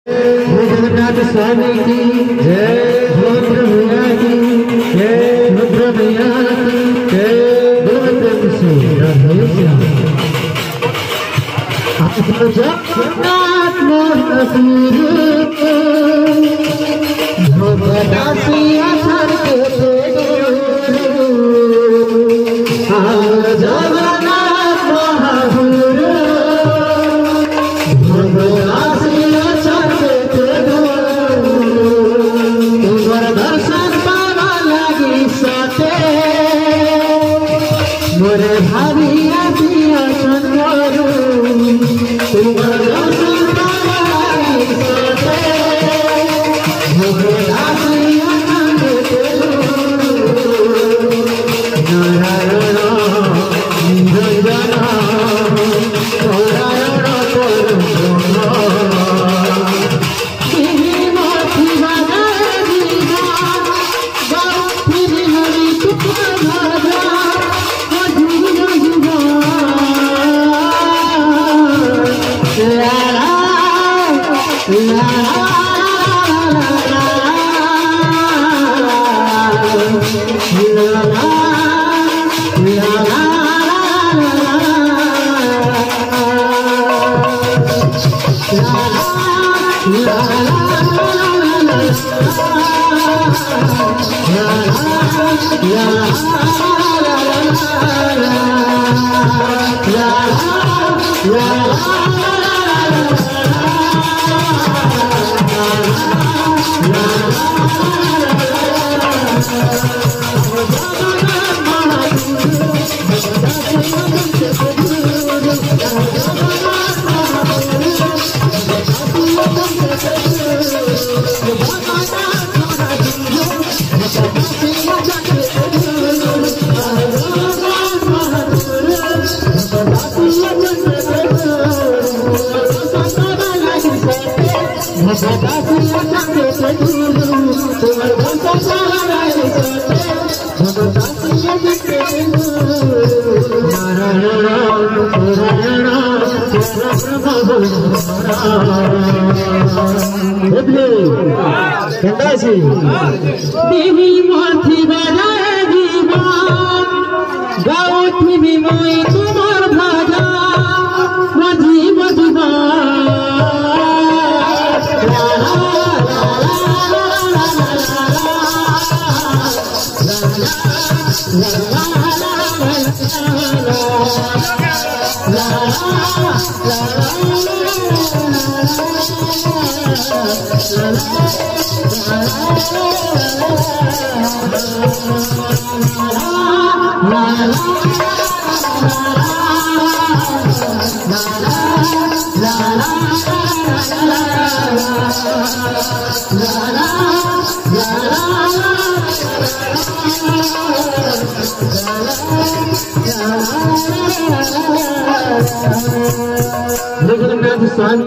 जगन्नाथ स्वामी की जय, रुद्र भैया की जय, रुद्र भैया की जय, जगन्नाथ मोरे भाविया पिया संगरू तुम्हारा दर्शन पाई सोते मोरे भाविया संगरू नारायण निरंजन नारायण देवी माथी बजाए दीवान गाउथी भी मोई तुम्हार भाजा मजी मजबा जगन्नाथ स्वामी।